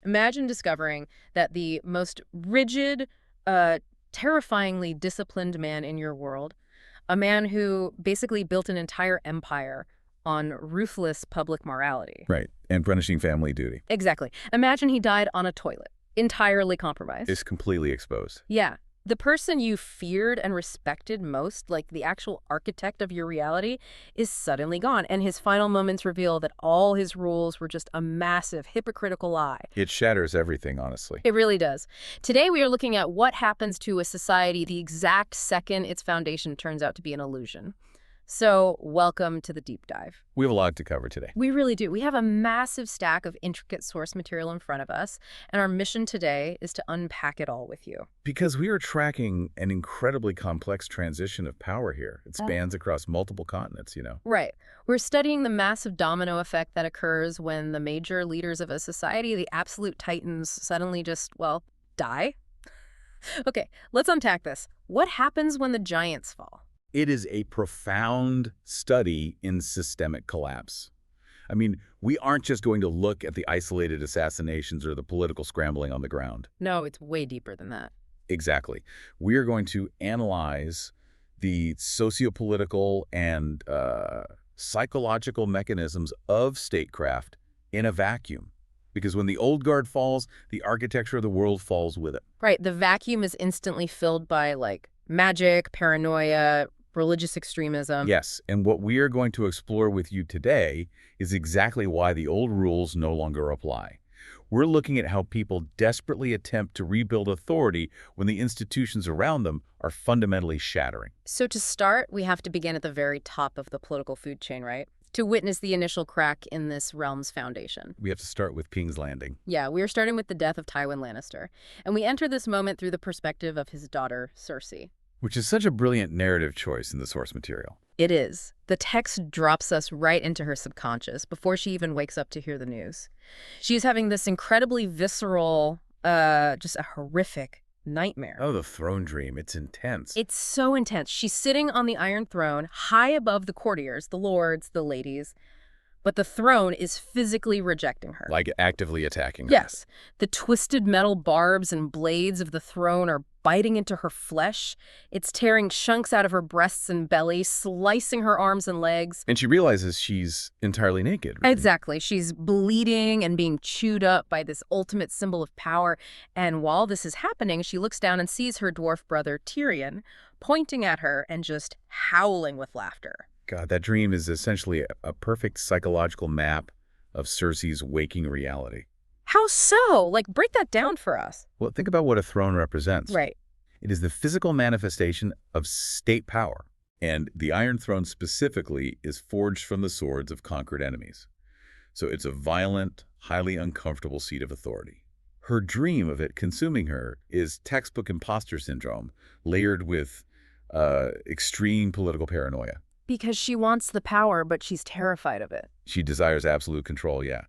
Imagine discovering that the most rigid, terrifyingly disciplined man in your world, a man who basically built an entire empire on ruthless public morality. Right, and punishing family duty. Exactly. Imagine he died on a toilet, entirely compromised. Is completely exposed. Yeah. The person you feared and respected most, like the actual architect of your reality, is suddenly gone. And his final moments reveal that all his rules were just a massive hypocritical lie. It shatters everything, honestly. It really does. Today we are looking at what happens to a society the exact second its foundation turns out to be an illusion. So, welcome to the deep dive. We have a lot to cover today. We really do. We have a massive stack of intricate source material in front of us, and our mission today is to unpack it all with you. Because we are tracking an incredibly complex transition of power here. It spans across multiple continents, you know. Right. We're studying the massive domino effect that occurs when the major leaders of a society, the absolute titans, suddenly just, well, die. Okay, let's unpack this. What happens when the giants fall? It is a profound study in systemic collapse. I mean, we aren't just going to look at the isolated assassinations or the political scrambling on the ground. No, it's way deeper than that. Exactly. We are going to analyze the sociopolitical and psychological mechanisms of statecraft in a vacuum. Because when the old guard falls, the architecture of the world falls with it. Right. The vacuum is instantly filled by, like, magic, paranoia, religious extremism. Yes, and what we are going to explore with you today is exactly why the old rules no longer apply. We're looking at how people desperately attempt to rebuild authority when the institutions around them are fundamentally shattering. So to start, we have to begin at the very top of the political food chain, right? To witness the initial crack in this realm's foundation. We have to start with King's Landing. Yeah, we're starting with the death of Tywin Lannister. And we enter this moment through the perspective of his daughter, Cersei. Which is such a brilliant narrative choice in the source material. It is. The text drops us right into her subconscious before she even wakes up to hear the news. She's having this incredibly visceral, just a horrific nightmare. Oh, the throne dream. It's intense. It's so intense. She's sitting on the Iron Throne, high above the courtiers, the lords, the ladies. But the throne is physically rejecting her. Like actively attacking her. Yes. The twisted metal barbs and blades of the throne are biting into her flesh. It's tearing chunks out of her breasts and belly, slicing her arms and legs. And she realizes she's entirely naked. Right? Exactly. She's bleeding and being chewed up by this ultimate symbol of power. And while this is happening, she looks down and sees her dwarf brother, Tyrion, pointing at her and just howling with laughter. God, that dream is essentially a perfect psychological map of Cersei's waking reality. How so? Like, break that down for us. Well, think about what a throne represents. Right. It is the physical manifestation of state power. And the Iron Throne specifically is forged from the swords of conquered enemies. So it's a violent, highly uncomfortable seat of authority. Her dream of it consuming her is textbook imposter syndrome, layered with extreme political paranoia. Because she wants the power, but she's terrified of it. She desires absolute control, yeah.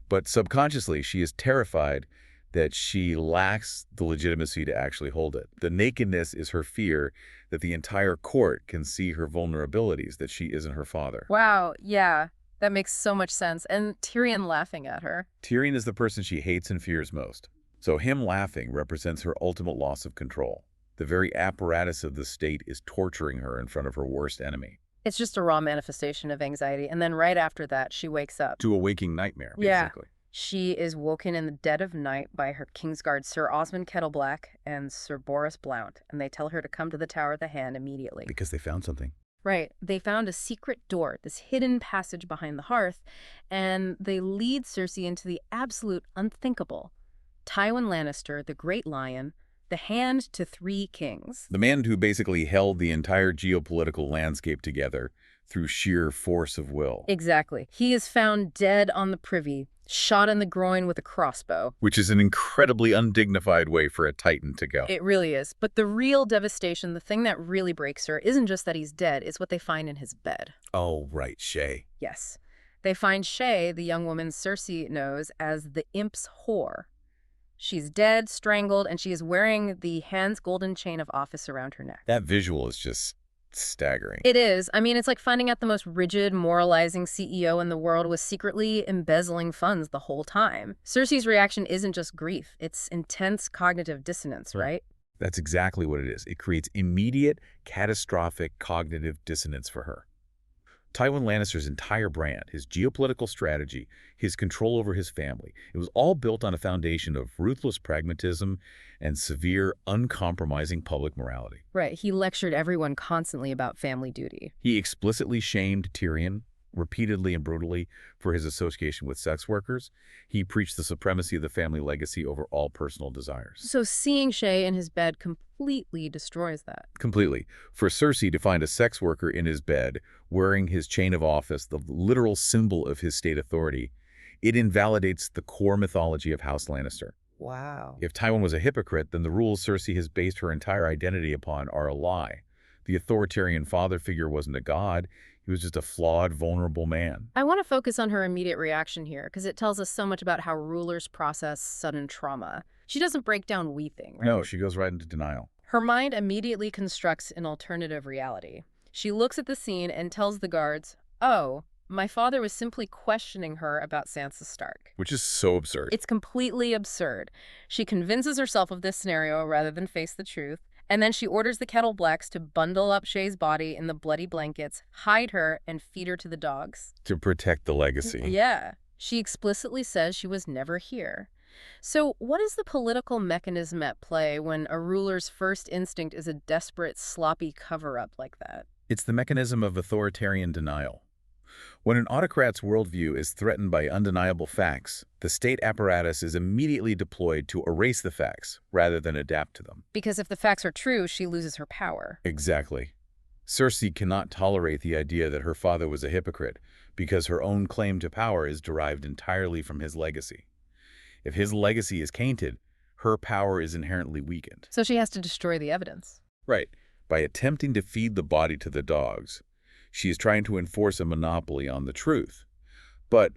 But subconsciously, she is terrified that she lacks the legitimacy to actually hold it. The nakedness is her fear that the entire court can see her vulnerabilities, that she isn't her father. Wow, yeah, that makes so much sense. And Tyrion laughing at her. Tyrion is the person she hates and fears most. So him laughing represents her ultimate loss of control. The very apparatus of the state is torturing her in front of her worst enemy. It's just a raw manifestation of anxiety. And then right after that, she wakes up. To a waking nightmare, basically. Yeah. She is woken in the dead of night by her Kingsguard, Sir Osmond Kettleblack and Sir Boris Blount, and they tell her to come to the Tower of the Hand immediately. Because they found something. Right. They found a secret door, this hidden passage behind the hearth, and they lead Cersei into the absolute unthinkable. Tywin Lannister, the Great Lion, the hand to 3 kings. The man who basically held the entire geopolitical landscape together through sheer force of will. Exactly. He is found dead on the privy, shot in the groin with a crossbow. Which is an incredibly undignified way for a Titan to go. It really is. But the real devastation, the thing that really breaks her, isn't just that he's dead, it's what they find in his bed. Oh, right, Shay. Yes. They find Shay, the young woman Cersei knows as the Imp's whore. She's dead, strangled, and she is wearing the Hand's golden chain of office around her neck. That visual is just It's staggering. It is. I mean, it's like finding out the most rigid, moralizing CEO in the world was secretly embezzling funds the whole time. Cersei's reaction isn't just grief. It's intense cognitive dissonance, right? That's exactly what it is. It creates immediate, catastrophic cognitive dissonance for her. Tywin Lannister's entire brand, his geopolitical strategy, his control over his family, it was all built on a foundation of ruthless pragmatism and severe, uncompromising public morality. Right. He lectured everyone constantly about family duty. He explicitly shamed Tyrion, repeatedly and brutally, for his association with sex workers. He preached the supremacy of the family legacy over all personal desires. So seeing Shae in his bed completely destroys that. Completely. For Cersei to find a sex worker in his bed, wearing his chain of office, the literal symbol of his state authority, it invalidates the core mythology of House Lannister. Wow. If Tywin was a hypocrite, then the rules Cersei has based her entire identity upon are a lie. The authoritarian father figure wasn't a god. He was just a flawed, vulnerable man. I want to focus on her immediate reaction here because it tells us so much about how rulers process sudden trauma. She doesn't break down weeping, right? No, she goes right into denial. Her mind immediately constructs an alternative reality. She looks at the scene and tells the guards, "Oh, my father was simply questioning her about Sansa Stark." Which is so absurd. It's completely absurd. She convinces herself of this scenario rather than face the truth. And then she orders the Kettle Blacks to bundle up Shae's body in the bloody blankets, hide her, and feed her to the dogs. To protect the legacy. Yeah. She explicitly says she was never here. So what is the political mechanism at play when a ruler's first instinct is a desperate, sloppy cover-up like that? It's the mechanism of authoritarian denial. When an autocrat's worldview is threatened by undeniable facts, the state apparatus is immediately deployed to erase the facts rather than adapt to them. Because if the facts are true, she loses her power. Exactly. Cersei cannot tolerate the idea that her father was a hypocrite because her own claim to power is derived entirely from his legacy. If his legacy is tainted, her power is inherently weakened. So she has to destroy the evidence. Right. By attempting to feed the body to the dogs, she is trying to enforce a monopoly on the truth. But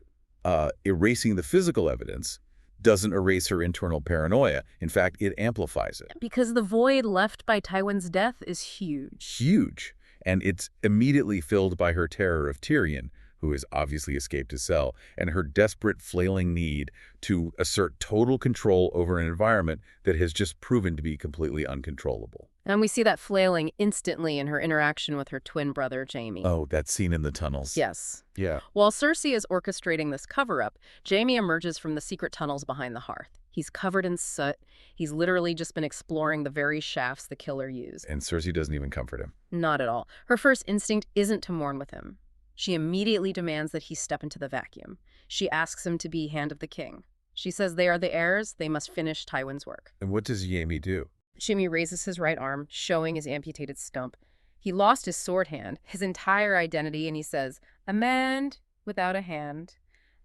erasing the physical evidence doesn't erase her internal paranoia. In fact, it amplifies it. Because the void left by Tywin's death is huge. Huge. And it's immediately filled by her terror of Tyrion, who has obviously escaped his cell, and her desperate, flailing need to assert total control over an environment that has just proven to be completely uncontrollable. And we see that flailing instantly in her interaction with her twin brother, Jaime. Oh, that scene in the tunnels. Yes. Yeah. While Cersei is orchestrating this cover-up, Jaime emerges from the secret tunnels behind the hearth. He's covered in soot. He's literally just been exploring the very shafts the killer used. And Cersei doesn't even comfort him. Not at all. Her first instinct isn't to mourn with him. She immediately demands that he step into the vacuum. She asks him to be Hand of the King. She says they are the heirs, they must finish Tywin's work. And what does Jaime do? Jaime raises his right arm, showing his amputated stump. He lost his sword hand, his entire identity, and he says, "A man without a hand.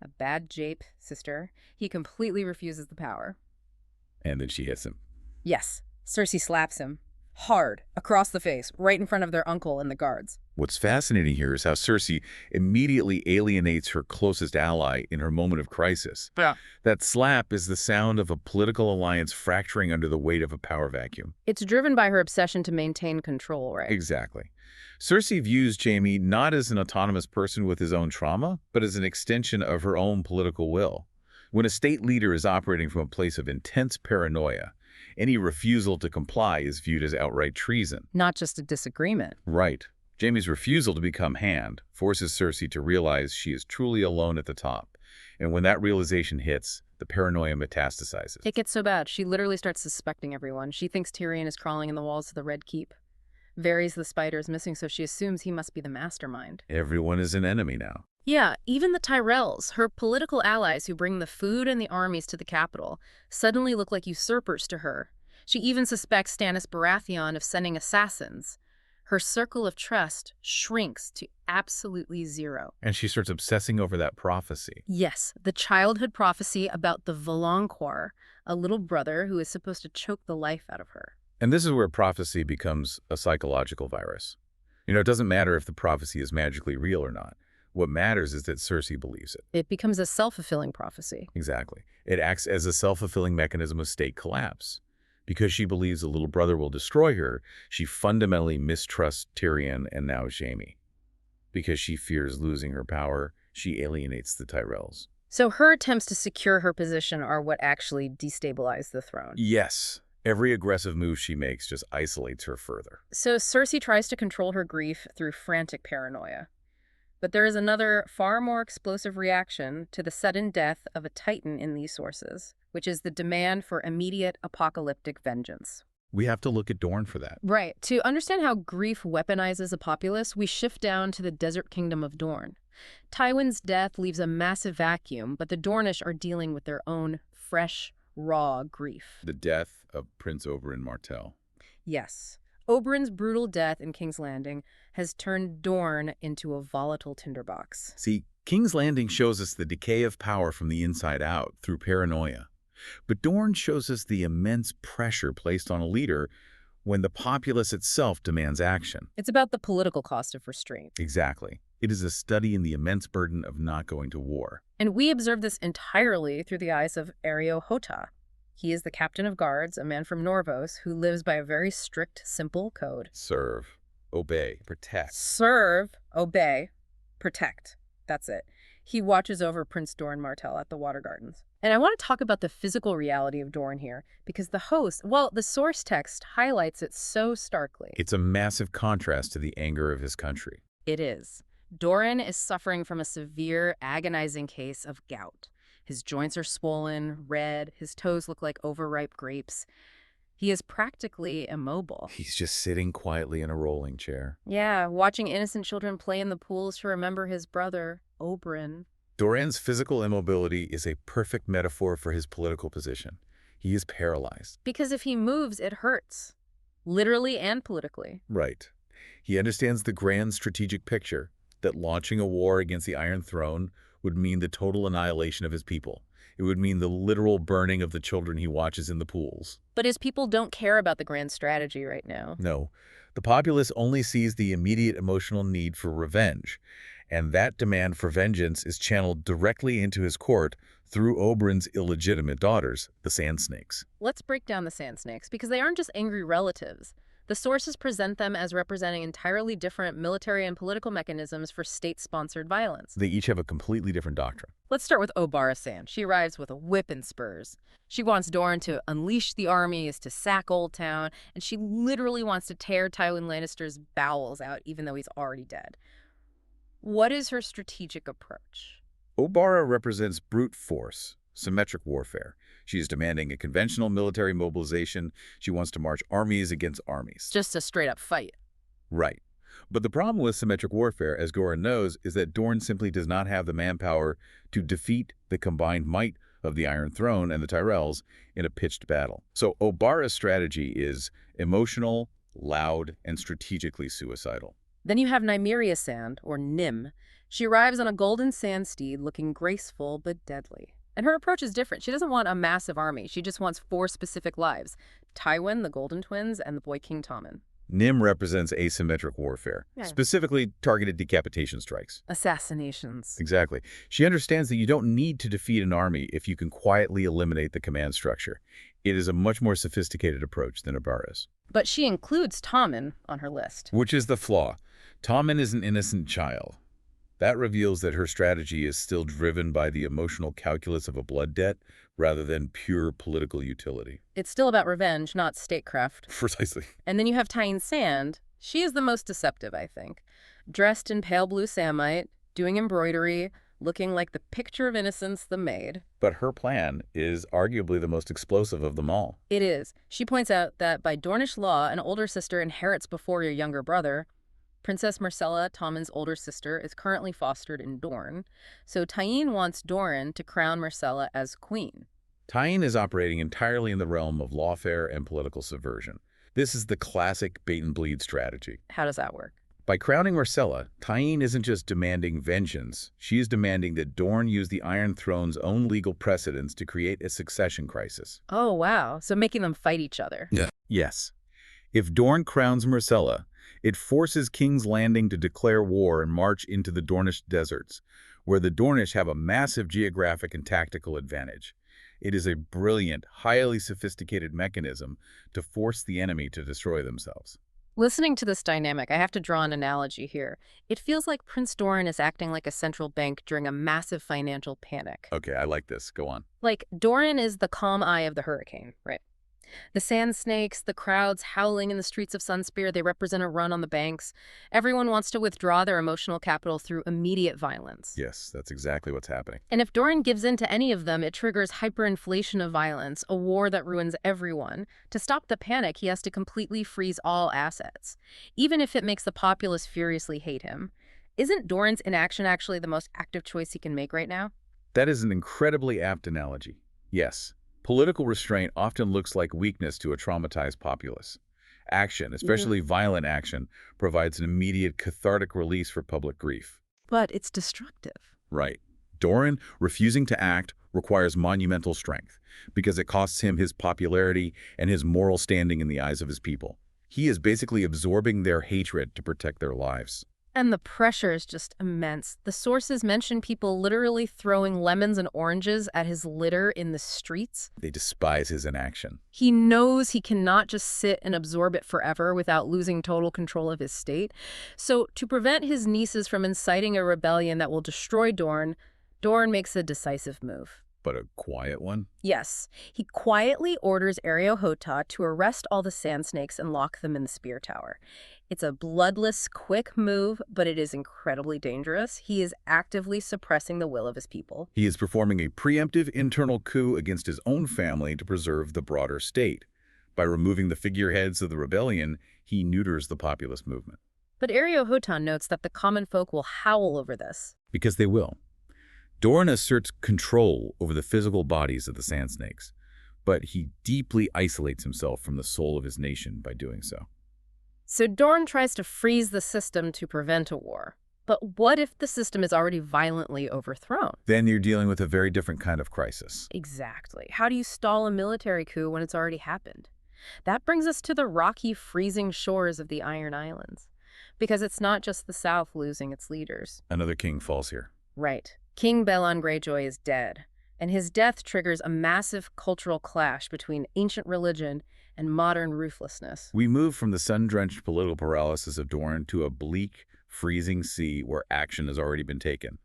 A bad jape, sister." He completely refuses the power. And then she hits him. Yes, Cersei slaps him. Hard, across the face, right in front of their uncle and the guards. What's fascinating here is how Cersei immediately alienates her closest ally in her moment of crisis. Yeah. That slap is the sound of a political alliance fracturing under the weight of a power vacuum. It's driven by her obsession to maintain control, right? Exactly. Cersei views Jaime not as an autonomous person with his own trauma, but as an extension of her own political will. When a state leader is operating from a place of intense paranoia, any refusal to comply is viewed as outright treason. Not just a disagreement. Right. Jaime's refusal to become Hand forces Cersei to realize she is truly alone at the top. And when that realization hits, the paranoia metastasizes. It gets so bad, she literally starts suspecting everyone. She thinks Tyrion is crawling in the walls of the Red Keep. Varys the Spider is missing, so she assumes he must be the mastermind. Everyone is an enemy now. Yeah, even the Tyrells, her political allies who bring the food and the armies to the capital, suddenly look like usurpers to her. She even suspects Stannis Baratheon of sending assassins. Her circle of trust shrinks to absolutely zero. And she starts obsessing over that prophecy. Yes, the childhood prophecy about the Valonqor, a little brother who is supposed to choke the life out of her. And this is where prophecy becomes a psychological virus. It doesn't matter if the prophecy is magically real or not. What matters is that Cersei believes it. It becomes a self-fulfilling prophecy. Exactly. It acts as a self-fulfilling mechanism of state collapse. Because she believes the little brother will destroy her, she fundamentally mistrusts Tyrion and now Jaime. Because she fears losing her power, she alienates the Tyrells. So her attempts to secure her position are what actually destabilize the throne. Yes. Every aggressive move she makes just isolates her further. So Cersei tries to control her grief through frantic paranoia. But there is another, far more explosive reaction to the sudden death of a titan in these sources, which is the demand for immediate apocalyptic vengeance. We have to look at Dorne for that. Right. To understand how grief weaponizes a populace, we shift down to the desert kingdom of Dorne. Tywin's death leaves a massive vacuum, but the Dornish are dealing with their own fresh, raw grief. The death of Prince Oberyn Martell. Yes. Oberyn's brutal death in King's Landing has turned Dorne into a volatile tinderbox. See, King's Landing shows us the decay of power from the inside out through paranoia. But Dorne shows us the immense pressure placed on a leader when the populace itself demands action. It's about the political cost of restraint. Exactly. It is a study in the immense burden of not going to war. And we observe this entirely through the eyes of Aeron Damphair. He is the captain of guards, a man from Norvos, who lives by a very strict, simple code. Serve, obey, protect. Serve, obey, protect. That's it. He watches over Prince Doran Martell at the Water Gardens. And I want to talk about the physical reality of Dorne here, because the source text highlights it so starkly. It's a massive contrast to the anger of his country. It is. Doran is suffering from a severe, agonizing case of gout. His joints are swollen, red, his toes look like overripe grapes. He is practically immobile. He's just sitting quietly in a rolling chair. Yeah, watching innocent children play in the pools to remember his brother, Oberyn. Doran's physical immobility is a perfect metaphor for his political position. He is paralyzed. Because if he moves, it hurts. Literally and politically. Right. He understands the grand strategic picture that launching a war against the Iron Throne would mean the total annihilation of his people. It would mean the literal burning of the children he watches in the pools. But his people don't care about the grand strategy right now. No. The populace only sees the immediate emotional need for revenge, and that demand for vengeance is channeled directly into his court through Oberyn's illegitimate daughters, the Sand Snakes. Let's break down the Sand Snakes, because they aren't just angry relatives. The sources present them as representing entirely different military and political mechanisms for state-sponsored violence. They each have a completely different doctrine. Let's start with Oberyn Sand. She arrives with a whip and spurs. She wants Dorne to unleash the armies, to sack Oldtown, and she literally wants to tear Tywin Lannister's bowels out, even though he's already dead. What is her strategic approach? Oberyn represents brute force, symmetric warfare. She is demanding a conventional military mobilization. She wants to march armies against armies. Just a straight-up fight. Right. But the problem with symmetric warfare, as Doran knows, is that Dorne simply does not have the manpower to defeat the combined might of the Iron Throne and the Tyrells in a pitched battle. So Oberyn's strategy is emotional, loud, and strategically suicidal. Then you have Nymeria Sand, or Nym. She arrives on a golden sand steed looking graceful but deadly. And her approach is different. She doesn't want a massive army. She just wants 4 specific lives. Tywin, the Golden Twins, and the boy King Tommen. Nym represents asymmetric warfare, specifically targeted decapitation strikes. Assassinations. Exactly. She understands that you don't need to defeat an army if you can quietly eliminate the command structure. It is a much more sophisticated approach than Oberyn's. But she includes Tommen on her list. Which is the flaw. Tommen is an innocent child. That reveals that her strategy is still driven by the emotional calculus of a blood debt rather than pure political utility. It's still about revenge, not statecraft. Precisely. And then you have Tyene Sand. She is the most deceptive, I think. Dressed in pale blue samite, doing embroidery, looking like the picture of innocence, the maid. But her plan is arguably the most explosive of them all. It is. She points out that by Dornish law, an older sister inherits before your younger brother. Princess Myrcella, Tommen's older sister, is currently fostered in Dorne, so Tyene wants Doran to crown Myrcella as queen. Tyene is operating entirely in the realm of lawfare and political subversion. This is the classic bait-and-bleed strategy. How does that work? By crowning Myrcella, Tyene isn't just demanding vengeance. She is demanding that Dorne use the Iron Throne's own legal precedents to create a succession crisis. Oh, wow. So making them fight each other. Yeah. Yes. If Dorne crowns Myrcella, it forces King's Landing to declare war and march into the Dornish deserts, where the Dornish have a massive geographic and tactical advantage. It is a brilliant, highly sophisticated mechanism to force the enemy to destroy themselves. Listening to this dynamic, I have to draw an analogy here. It feels like Prince Doran is acting like a central bank during a massive financial panic. Okay, I like this. Go on. Like, Doran is the calm eye of the hurricane, right? The sand snakes, the crowds howling in the streets of Sunspear, they represent a run on the banks. Everyone wants to withdraw their emotional capital through immediate violence. Yes, that's exactly what's happening. And if Doran gives in to any of them, it triggers hyperinflation of violence, a war that ruins everyone. To stop the panic, he has to completely freeze all assets, even if it makes the populace furiously hate him. Isn't Doran's inaction actually the most active choice he can make right now? That is an incredibly apt analogy. Yes, political restraint often looks like weakness to a traumatized populace. Action, especially violent action, provides an immediate cathartic release for public grief. But it's destructive. Right. Doran refusing to act requires monumental strength because it costs him his popularity and his moral standing in the eyes of his people. He is basically absorbing their hatred to protect their lives. And the pressure is just immense. The sources mention people literally throwing lemons and oranges at his litter in the streets. They despise his inaction. He knows he cannot just sit and absorb it forever without losing total control of his state. So to prevent his nieces from inciting a rebellion that will destroy Dorne, Doran makes a decisive move. But a quiet one? Yes, he quietly orders Aeron to arrest all the sand snakes and lock them in the spear tower. It's a bloodless, quick move, but it is incredibly dangerous. He is actively suppressing the will of his people. He is performing a preemptive internal coup against his own family to preserve the broader state. By removing the figureheads of the rebellion, he neuters the populist movement. But Aeron notes that the common folk will howl over this. Because they will. Doran asserts control over the physical bodies of the sand snakes, but he deeply isolates himself from the soul of his nation by doing so. So Dorne tries to freeze the system to prevent a war. But what if the system is already violently overthrown? Then you're dealing with a very different kind of crisis. Exactly. How do you stall a military coup when it's already happened? That brings us to the rocky, freezing shores of the Iron Islands. Because it's not just the South losing its leaders. Another king falls here. Right. King Balon Greyjoy is dead, and his death triggers a massive cultural clash between ancient religion and modern ruthlessness. We move from the sun-drenched political paralysis of Dorne to a bleak, freezing sea where action has already been taken.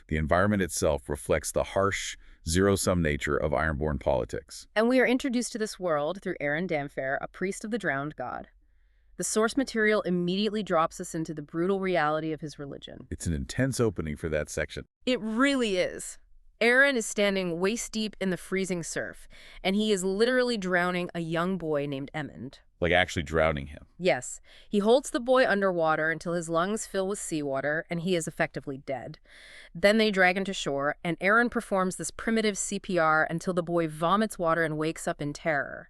The environment itself reflects the harsh, zero-sum nature of Ironborn politics. And we are introduced to this world through Aeron Damphair, a priest of the drowned god. The source material immediately drops us into the brutal reality of his religion. It's an intense opening for that section. It really is. Aeron is standing waist-deep in the freezing surf, and he is literally drowning a young boy named Aemond. Like actually drowning him. Yes. He holds the boy underwater until his lungs fill with seawater, and he is effectively dead. Then they drag him to shore, and Aeron performs this primitive CPR until the boy vomits water and wakes up in terror.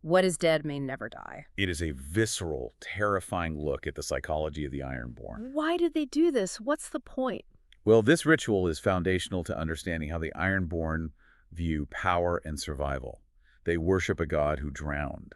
What is dead may never die. It is a visceral, terrifying look at the psychology of the Ironborn. Why did they do this? What's the point? Well, this ritual is foundational to understanding how the Ironborn view power and survival. They worship a god who drowned.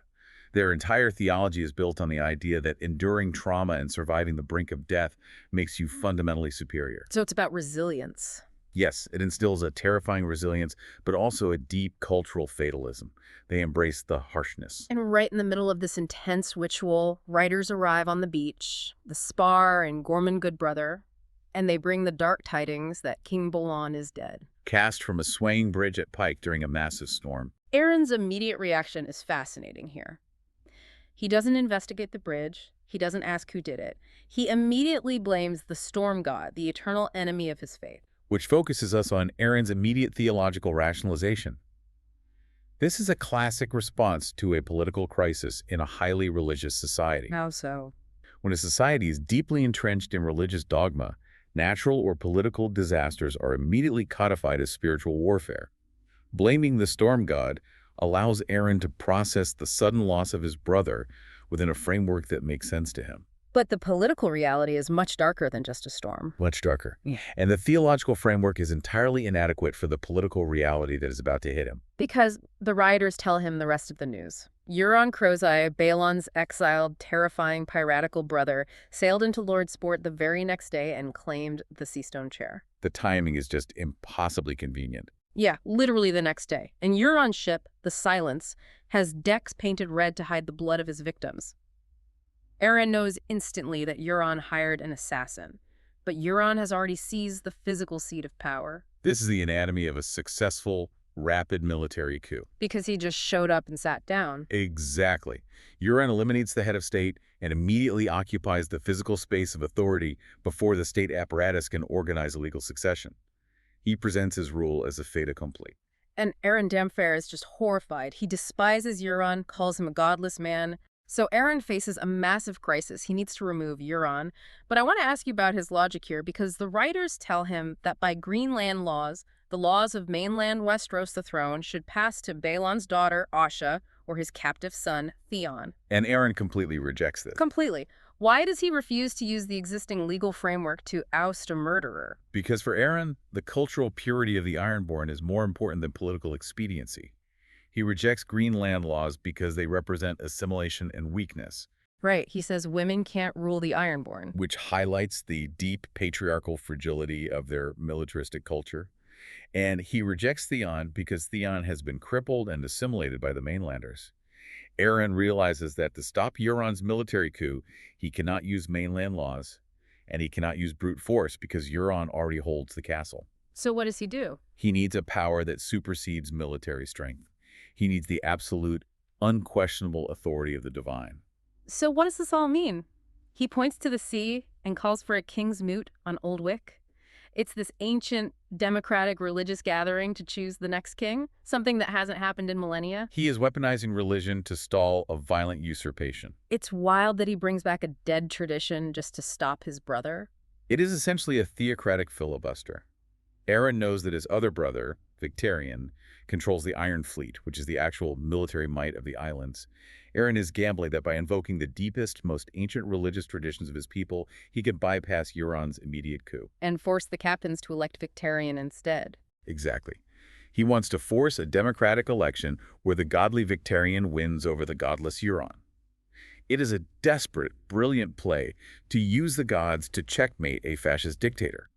Their entire theology is built on the idea that enduring trauma and surviving the brink of death makes you fundamentally superior. So it's about resilience. Yes, it instills a terrifying resilience, but also a deep cultural fatalism. They embrace the harshness. And right in the middle of this intense ritual, riders arrive on the beach, the Spar and Gorman Goodbrother, and they bring the dark tidings that King Balon is dead. Cast from a swaying bridge at Pike during a massive storm. Aeron's immediate reaction is fascinating here. He doesn't investigate the bridge. He doesn't ask who did it. He immediately blames the storm god, the eternal enemy of his faith. Which focuses us on Aeron's immediate theological rationalization. This is a classic response to a political crisis in a highly religious society. How so? When a society is deeply entrenched in religious dogma, natural or political disasters are immediately codified as spiritual warfare. Blaming the storm god allows Aeron to process the sudden loss of his brother within a framework that makes sense to him. But the political reality is much darker than just a storm. Much darker. Yeah. And the theological framework is entirely inadequate for the political reality that is about to hit him. Because the riders tell him the rest of the news. Euron Crozai, Balon's exiled, terrifying, piratical brother, sailed into Lord Sport the very next day and claimed the Seastone chair. The timing is just impossibly convenient. Yeah, literally the next day. And Euron's ship, the Silence, has decks painted red to hide the blood of his victims. Aeron knows instantly that Euron hired an assassin, but Euron has already seized the physical seat of power. This is the anatomy of a successful, rapid military coup. Because he just showed up and sat down. Exactly. Euron eliminates the head of state and immediately occupies the physical space of authority before the state apparatus can organize a legal succession. He presents his rule as a fait accompli. And Aeron Damphair is just horrified. He despises Euron, calls him a godless man. So Aeron faces a massive crisis. He needs to remove Euron. But I want to ask you about his logic here, because the writers tell him that by Greenland laws, the laws of mainland Westeros, the throne, should pass to Balon's daughter, Asha, or his captive son, Theon. And Aeron completely rejects this. Completely. Why does he refuse to use the existing legal framework to oust a murderer? Because for Aeron, the cultural purity of the Ironborn is more important than political expediency. He rejects Greenland laws because they represent assimilation and weakness. Right, he says women can't rule the Ironborn. Which highlights the deep patriarchal fragility of their militaristic culture. And he rejects Theon because Theon has been crippled and assimilated by the mainlanders. Aeron realizes that to stop Euron's military coup, he cannot use mainland laws, and he cannot use brute force because Euron already holds the castle. So what does he do? He needs a power that supersedes military strength. He needs the absolute, unquestionable authority of the divine. So what does this all mean? He points to the sea and calls for a kingsmoot on Old Wick. It's this ancient, democratic, religious gathering to choose the next king, something that hasn't happened in millennia. He is weaponizing religion to stall a violent usurpation. It's wild that he brings back a dead tradition just to stop his brother. It is essentially a theocratic filibuster. Aeron knows that his other brother, Victarion, controls the Iron Fleet, which is the actual military might of the islands. Aeron is gambling that by invoking the deepest, most ancient religious traditions of his people, he can bypass Euron's immediate coup. And force the captains to elect Victarion instead. Exactly. He wants to force a democratic election where the godly Victarion wins over the godless Euron. It is a desperate, brilliant play to use the gods to checkmate a fascist dictator.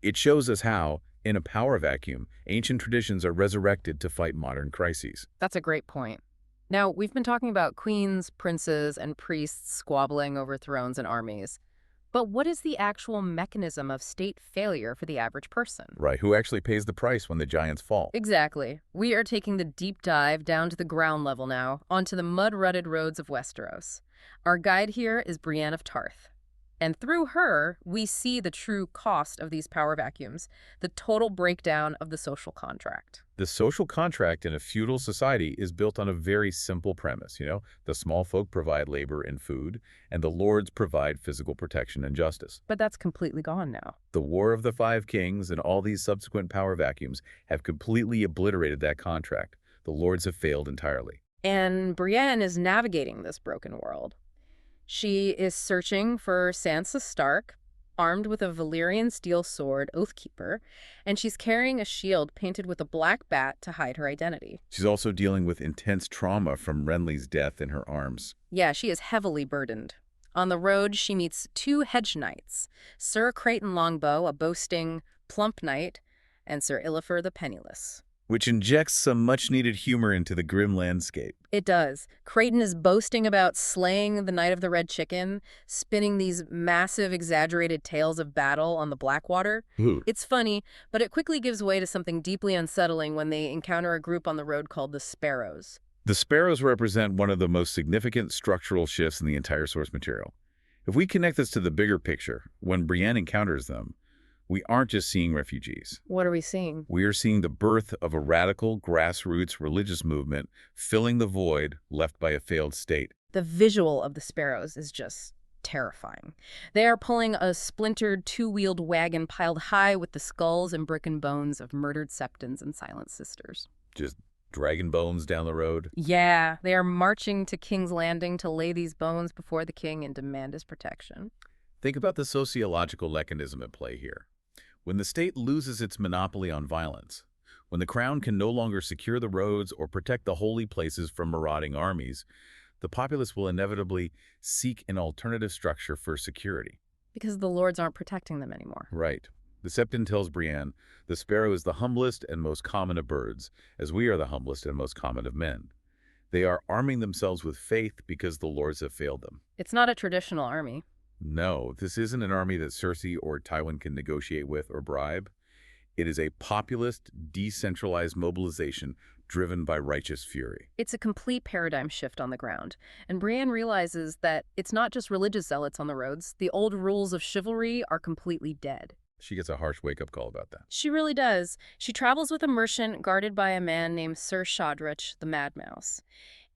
It shows us how, in a power vacuum, ancient traditions are resurrected to fight modern crises. That's a great point. Now, we've been talking about queens, princes, and priests squabbling over thrones and armies. But what is the actual mechanism of state failure for the average person? Right, who actually pays the price when the giants fall? Exactly. We are taking the deep dive down to the ground level now, onto the mud-rutted roads of Westeros. Our guide here is Brienne of Tarth. And through her, we see the true cost of these power vacuums, the total breakdown of the social contract. The social contract in a feudal society is built on a very simple premise, the small folk provide labor and food, and the lords provide physical protection and justice. But that's completely gone now. The War of the Five Kings and all these subsequent power vacuums have completely obliterated that contract. The lords have failed entirely. And Brienne is navigating this broken world. She is searching for Sansa Stark, armed with a Valyrian steel sword, Oathkeeper, and she's carrying a shield painted with a black bat to hide her identity. She's also dealing with intense trauma from Renly's death in her arms. Yeah, she is heavily burdened. On the road, she meets two hedge knights, Sir Creighton Longbow, a boasting, plump knight, and Sir Illifer the Penniless. Which injects some much-needed humor into the grim landscape. It does. Creighton is boasting about slaying the Knight of the Red Chicken, spinning these massive, exaggerated tales of battle on the Blackwater. It's funny, but it quickly gives way to something deeply unsettling when they encounter a group on the road called the Sparrows. The Sparrows represent one of the most significant structural shifts in the entire source material. If we connect this to the bigger picture, when Brienne encounters them, we aren't just seeing refugees. What are we seeing? We are seeing the birth of a radical, grassroots religious movement filling the void left by a failed state. The visual of the Sparrows is just terrifying. They are pulling a splintered two-wheeled wagon piled high with the skulls and broken bones of murdered septons and silent sisters. Just dragging bones down the road? Yeah, they are marching to King's Landing to lay these bones before the king and demand his protection. Think about the sociological mechanism at play here. When the state loses its monopoly on violence, when the crown can no longer secure the roads or protect the holy places from marauding armies, the populace will inevitably seek an alternative structure for security. Because the lords aren't protecting them anymore. Right. The Septon tells Brienne, the sparrow is the humblest and most common of birds, as we are the humblest and most common of men. They are arming themselves with faith because the lords have failed them. It's not a traditional army. No, this isn't an army that Cersei or Tywin can negotiate with or bribe. It is a populist, decentralized mobilization driven by righteous fury. It's a complete paradigm shift on the ground. And Brienne realizes that it's not just religious zealots on the roads. The old rules of chivalry are completely dead. She gets a harsh wake-up call about that. She really does. She travels with a merchant guarded by a man named Sir Shadrich, the Mad Mouse.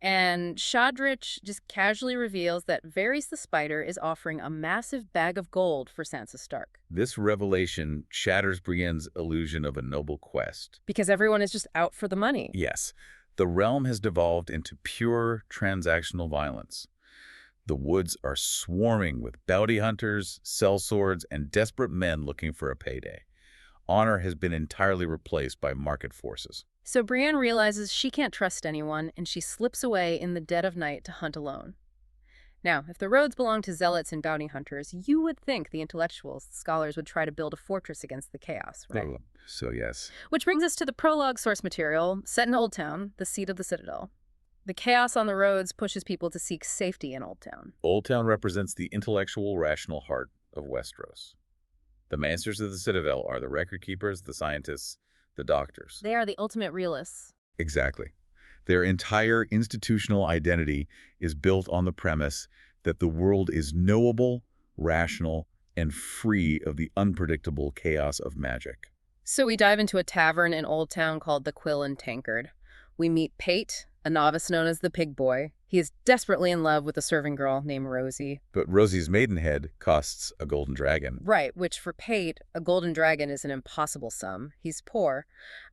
And Shadrich just casually reveals that Varys the Spider is offering a massive bag of gold for Sansa Stark. This revelation shatters Brienne's illusion of a noble quest. Because everyone is just out for the money. Yes, the realm has devolved into pure transactional violence. The woods are swarming with bounty hunters, sellswords, and desperate men looking for a payday. Honor has been entirely replaced by market forces. So Brienne realizes she can't trust anyone, and she slips away in the dead of night to hunt alone. Now, if the roads belong to zealots and bounty hunters, you would think the intellectuals, the scholars, would try to build a fortress against the chaos, right? Oh, so yes. Which brings us to the prologue source material, set in Oldtown, the seat of the Citadel. The chaos on the roads pushes people to seek safety in Oldtown. Oldtown represents the intellectual, rational heart of Westeros. The masters of the Citadel are the record keepers, the scientists, the doctors. They are the ultimate realists. Exactly. Their entire institutional identity is built on the premise that the world is knowable, rational, and free of the unpredictable chaos of magic. So we dive into a tavern in Oldtown called the Quill and Tankard. We meet Pate, a novice known as the Pig Boy. He is desperately in love with a serving girl named Rosie. But Rosie's maidenhead costs a golden dragon. Right, which for Pate, a golden dragon is an impossible sum. He's poor.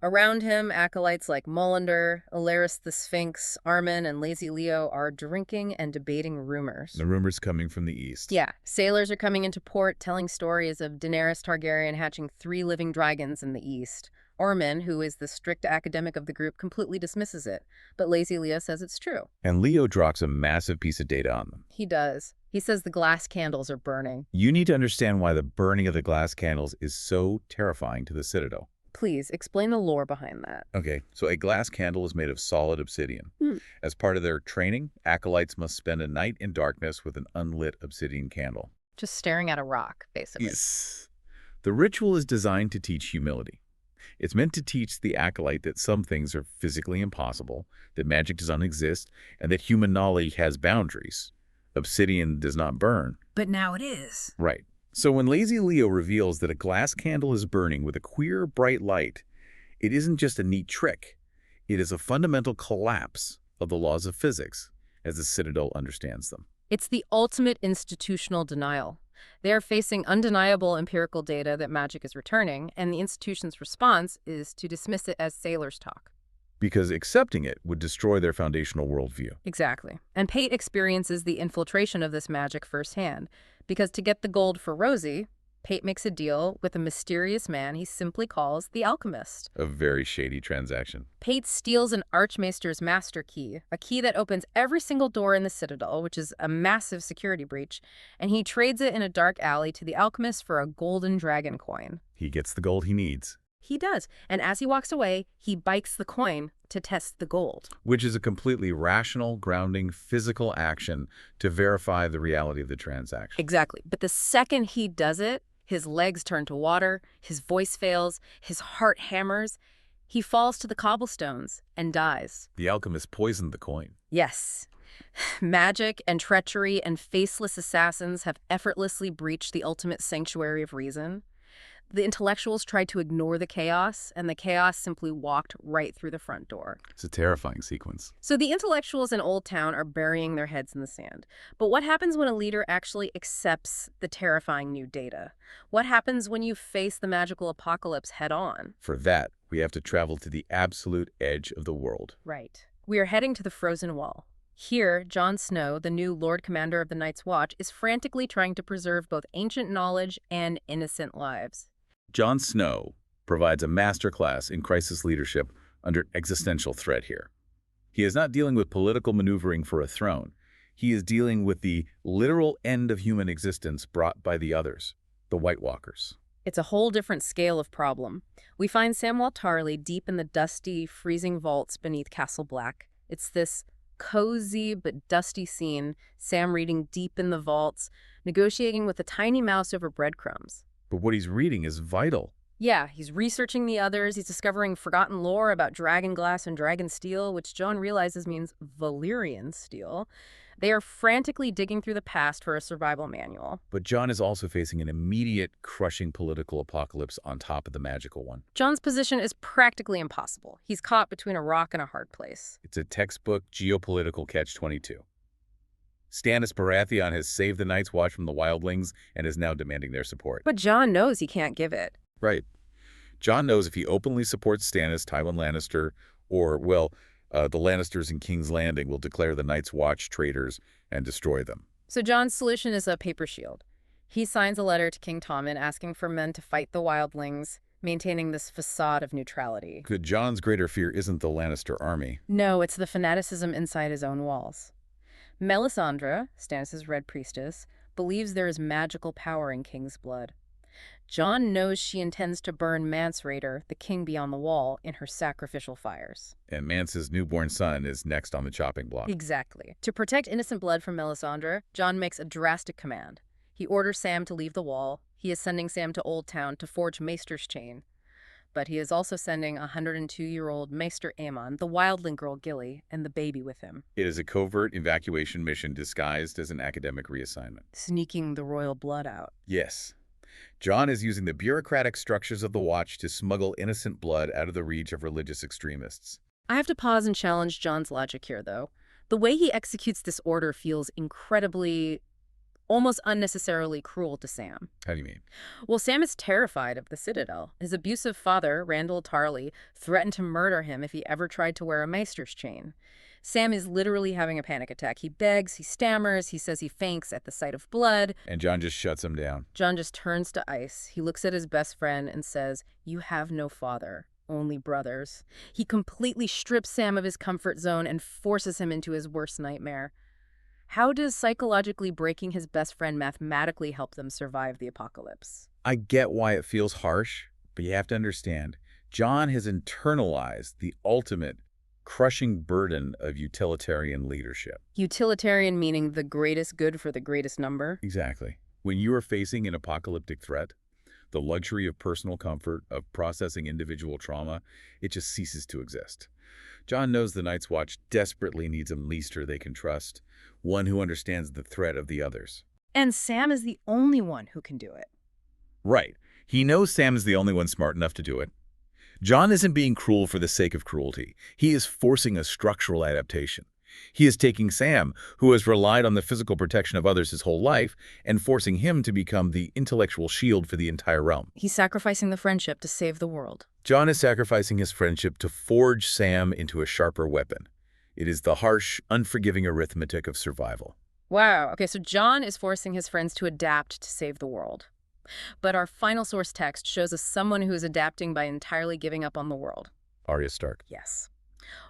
Around him, acolytes like Mullender, Alaris the Sphinx, Armin, and Lazy Leo are drinking and debating rumors. The rumors coming from the east. Yeah, sailors are coming into port telling stories of Daenerys Targaryen hatching 3 living dragons in the east. Orman, who is the strict academic of the group, completely dismisses it, but Lazy Leo says it's true. And Leo drops a massive piece of data on them. He does. He says the glass candles are burning. You need to understand why the burning of the glass candles is so terrifying to the Citadel. Please, explain the lore behind that. Okay, so a glass candle is made of solid obsidian. As part of their training, acolytes must spend a night in darkness with an unlit obsidian candle. Just staring at a rock, basically. Yes. The ritual is designed to teach humility. It's meant to teach the acolyte that some things are physically impossible, that magic does not exist, and that human knowledge has boundaries. Obsidian does not burn. But now it is. Right. So when Lazy Leo reveals that a glass candle is burning with a queer, bright light, it isn't just a neat trick. It is a fundamental collapse of the laws of physics, as the Citadel understands them. It's the ultimate institutional denial. They are facing undeniable empirical data that magic is returning, and the institution's response is to dismiss it as sailors' talk. Because accepting it would destroy their foundational worldview. Exactly. And Pate experiences the infiltration of this magic firsthand, because to get the gold for Rosie, Pate makes a deal with a mysterious man he simply calls the Alchemist. A very shady transaction. Pate steals an Archmaester's master key, a key that opens every single door in the Citadel, which is a massive security breach, and he trades it in a dark alley to the Alchemist for a golden dragon coin. He gets the gold he needs. He does, and as he walks away, he bikes the coin to test the gold. Which is a completely rational, grounding, physical action to verify the reality of the transaction. Exactly. But the second he does it, his legs turn to water, his voice fails, his heart hammers. He falls to the cobblestones and dies. The alchemist poisoned the coin. Yes. Magic and treachery and faceless assassins have effortlessly breached the ultimate sanctuary of reason. The intellectuals tried to ignore the chaos, and the chaos simply walked right through the front door. It's a terrifying sequence. So the intellectuals in Oldtown are burying their heads in the sand. But what happens when a leader actually accepts the terrifying new data? What happens when you face the magical apocalypse head on? For that, we have to travel to the absolute edge of the world. Right. We are heading to the Frozen Wall. Here, Jon Snow, the new Lord Commander of the Night's Watch, is frantically trying to preserve both ancient knowledge and innocent lives. Jon Snow provides a masterclass in crisis leadership under existential threat here. He is not dealing with political maneuvering for a throne. He is dealing with the literal end of human existence brought by the others, the White Walkers. It's a whole different scale of problem. We find Samwell Tarly deep in the dusty, freezing vaults beneath Castle Black. It's this cozy but dusty scene, Sam reading deep in the vaults, negotiating with a tiny mouse over breadcrumbs. But what he's reading is vital. Yeah, he's researching the others, he's discovering forgotten lore about dragon glass and dragon steel, which Jon realizes means Valyrian steel. They are frantically digging through the past for a survival manual. But Jon is also facing an immediate, crushing political apocalypse on top of the magical one. Jon's position is practically impossible. He's caught between a rock and a hard place. It's a textbook geopolitical catch-22. Stannis Baratheon has saved the Night's Watch from the wildlings and is now demanding their support. But Jon knows he can't give it. Right. Jon knows if he openly supports Stannis, Tywin Lannister, or, well, the Lannisters in King's Landing will declare the Night's Watch traitors and destroy them. So Jon's solution is a paper shield. He signs a letter to King Tommen asking for men to fight the wildlings, maintaining this facade of neutrality. But Jon's greater fear isn't the Lannister army. No, it's the fanaticism inside his own walls. Melisandre, Stannis' Red Priestess, believes there is magical power in King's blood. Jon knows she intends to burn Mance Rayder, the king beyond the wall, in her sacrificial fires. And Mance's newborn son is next on the chopping block. Exactly. To protect innocent blood from Melisandre, Jon makes a drastic command. He orders Sam to leave the wall. He is sending Sam to Oldtown to forge Maester's chain. But he is also sending 102-year-old Maester Aemon, the wildling girl Gilly, and the baby with him. It is a covert evacuation mission disguised as an academic reassignment. Sneaking the royal blood out. Yes. Jon is using the bureaucratic structures of the Watch to smuggle innocent blood out of the reach of religious extremists. I have to pause and challenge Jon's logic here, though. The way he executes this order feels incredibly, almost unnecessarily cruel to Sam. How do you mean? Well, Sam is terrified of the Citadel. His abusive father, Randall Tarly, threatened to murder him if he ever tried to wear a Maester's chain. Sam is literally having a panic attack. He begs, he stammers, he says he faints at the sight of blood. And Jon just shuts him down. Jon just turns to ice. He looks at his best friend and says, "You have no father, only brothers." He completely strips Sam of his comfort zone and forces him into his worst nightmare. How does psychologically breaking his best friend mathematically help them survive the apocalypse? I get why it feels harsh, but you have to understand, Jon has internalized the ultimate crushing burden of utilitarian leadership. Utilitarian meaning the greatest good for the greatest number? Exactly. When you are facing an apocalyptic threat, the luxury of personal comfort, of processing individual trauma, it just ceases to exist. Jon knows the Night's Watch desperately needs a Maester they can trust, one who understands the threat of the others. And Sam is the only one who can do it. Right. He knows Sam is the only one smart enough to do it. Jon isn't being cruel for the sake of cruelty. He is forcing a structural adaptation. He is taking Sam, who has relied on the physical protection of others his whole life, and forcing him to become the intellectual shield for the entire realm. He's sacrificing the friendship to save the world. Jon is sacrificing his friendship to forge Sam into a sharper weapon. It is the harsh, unforgiving arithmetic of survival. Wow. Okay, so Jon is forcing his friends to adapt to save the world. But our final source text shows us someone who is adapting by entirely giving up on the world. Arya Stark. Yes.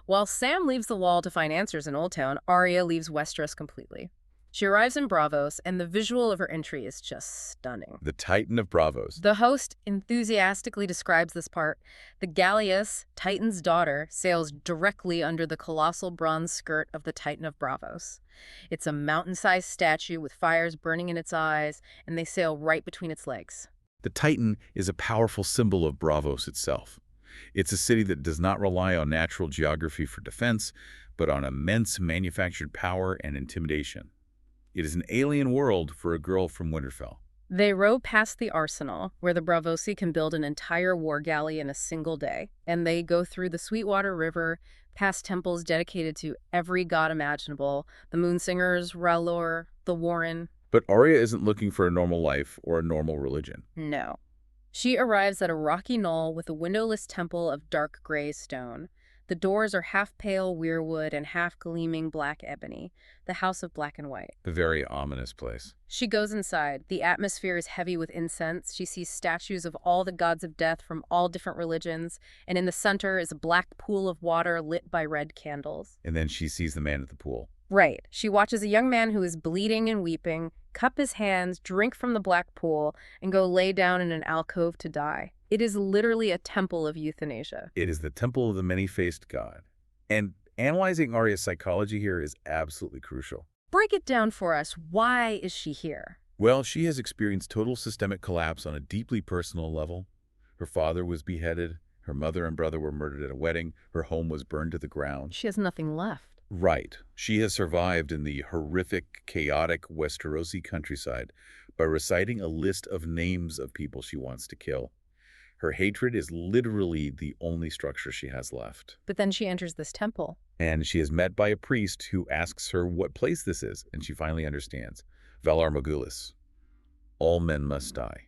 While Sam leaves the wall to find answers in Oldtown, Arya leaves Westeros completely. She arrives in Braavos, and the visual of her entry is just stunning. The Titan of Braavos. The host enthusiastically describes this part. The Gallius, Titan's daughter, sails directly under the colossal bronze skirt of the Titan of Braavos. It's a mountain-sized statue with fires burning in its eyes, and they sail right between its legs. The Titan is a powerful symbol of Braavos itself. It's a city that does not rely on natural geography for defense, but on immense manufactured power and intimidation. It is an alien world for a girl from Winterfell. They row past the arsenal, where the Braavosi can build an entire war galley in a single day, and they go through the Sweetwater River, past temples dedicated to every god imaginable, the Moonsingers, R'hllor, the Warren. But Arya isn't looking for a normal life or a normal religion. No. She arrives at a rocky knoll with a windowless temple of dark gray stone. The doors are half pale weirwood and half gleaming black ebony, the House of Black and White. A very ominous place. She goes inside. The atmosphere is heavy with incense. She sees statues of all the gods of death from all different religions, and in the center is a black pool of water lit by red candles. And then she sees the man at the pool. Right. She watches a young man who is bleeding and weeping cup his hands, drink from the black pool, and go lay down in an alcove to die. It is literally a temple of euthanasia. It is the temple of the many-faced god. And analyzing Arya's psychology here is absolutely crucial. Break it down for us. Why is she here? Well, she has experienced total systemic collapse on a deeply personal level. Her father was beheaded, her mother and brother were murdered at a wedding, her home was burned to the ground. She has nothing left. Right. She has survived in the horrific, chaotic Westerosi countryside by reciting a list of names of people she wants to kill. Her hatred is literally the only structure she has left. But then she enters this temple. And she is met by a priest who asks her what place this is, and she finally understands. Valar Morghulis. All men must die.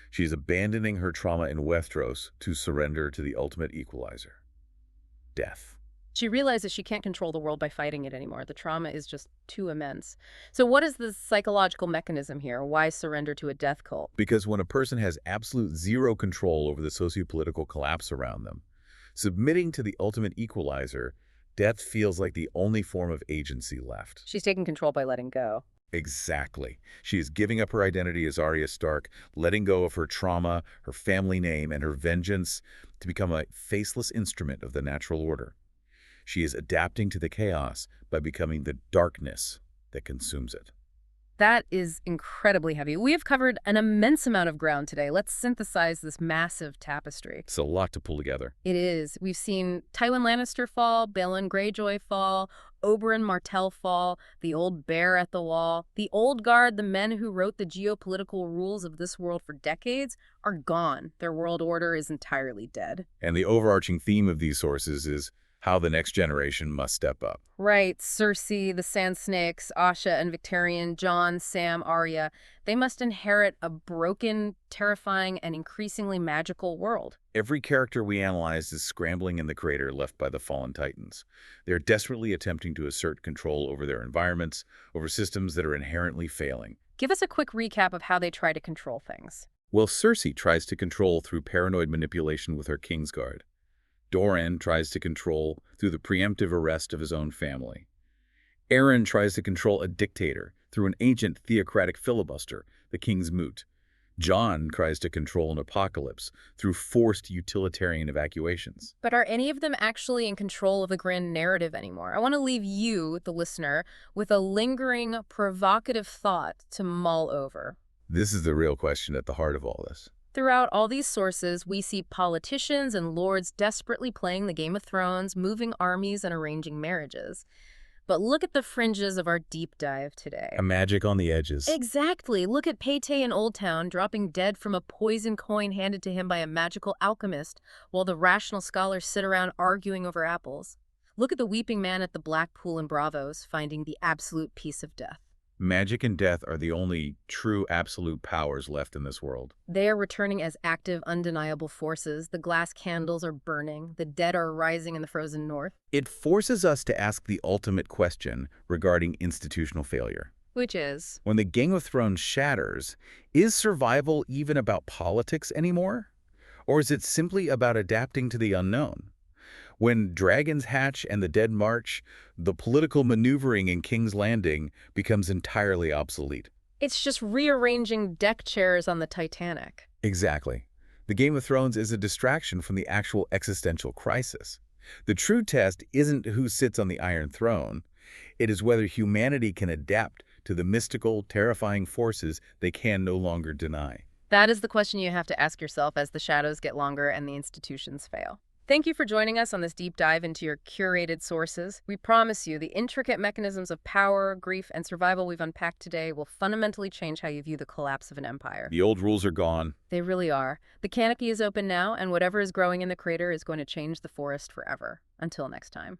She is abandoning her trauma in Westeros to surrender to the ultimate equalizer. Death. She realizes she can't control the world by fighting it anymore. The trauma is just too immense. So what is the psychological mechanism here? Why surrender to a death cult? Because when a person has absolute zero control over the sociopolitical collapse around them, submitting to the ultimate equalizer, death feels like the only form of agency left. She's taking control by letting go. Exactly. She is giving up her identity as Arya Stark, letting go of her trauma, her family name, and her vengeance to become a faceless instrument of the natural order. She is adapting to the chaos by becoming the darkness that consumes it. That is incredibly heavy. We have covered an immense amount of ground today. Let's synthesize this massive tapestry. It's a lot to pull together. It is. We've seen Tywin Lannister fall, Balon Greyjoy fall, Oberyn Martell fall, the old bear at the wall. The old guard, the men who wrote the geopolitical rules of this world for decades, are gone. Their world order is entirely dead. And the overarching theme of these sources is how the next generation must step up. Right. Cersei, the Sand Snakes, Asha and Victarion, Jon, Sam, Arya, they must inherit a broken, terrifying, and increasingly magical world. Every character we analyzed is scrambling in the crater left by the fallen titans. They're desperately attempting to assert control over their environments, over systems that are inherently failing. Give us a quick recap of how they try to control things. Well, Cersei tries to control through paranoid manipulation with her Kingsguard. Doran tries to control through the preemptive arrest of his own family. Aeron tries to control a dictator through an ancient theocratic filibuster, the kingsmoot. Jon tries to control an apocalypse through forced utilitarian evacuations. But are any of them actually in control of the grand narrative anymore? I want to leave you, the listener, with a lingering, provocative thought to mull over. This is the real question at the heart of all this. Throughout all these sources, we see politicians and lords desperately playing the Game of Thrones, moving armies and arranging marriages. But look at the fringes of our deep dive today. A magic on the edges. Exactly. Look at Pate in Oldtown dropping dead from a poison coin handed to him by a magical alchemist, while the rational scholars sit around arguing over apples. Look at the weeping man at the Black Pool in Bravos, finding the absolute peace of death. Magic and death are the only true absolute powers left in this world. They are returning as active, undeniable forces. The glass candles are burning. The dead are rising in the frozen north. It forces us to ask the ultimate question regarding institutional failure. Which is? When the Game of Thrones shatters, is survival even about politics anymore? Or is it simply about adapting to the unknown? When dragons hatch and the dead march, the political maneuvering in King's Landing becomes entirely obsolete. It's just rearranging deck chairs on the Titanic. Exactly. The Game of Thrones is a distraction from the actual existential crisis. The true test isn't who sits on the Iron Throne. It is whether humanity can adapt to the mystical, terrifying forces they can no longer deny. That is the question you have to ask yourself as the shadows get longer and the institutions fail. Thank you for joining us on this deep dive into your curated sources. We promise you the intricate mechanisms of power, grief, and survival we've unpacked today will fundamentally change how you view the collapse of an empire. The old rules are gone. They really are. The canopy is open now, and whatever is growing in the crater is going to change the forest forever. Until next time.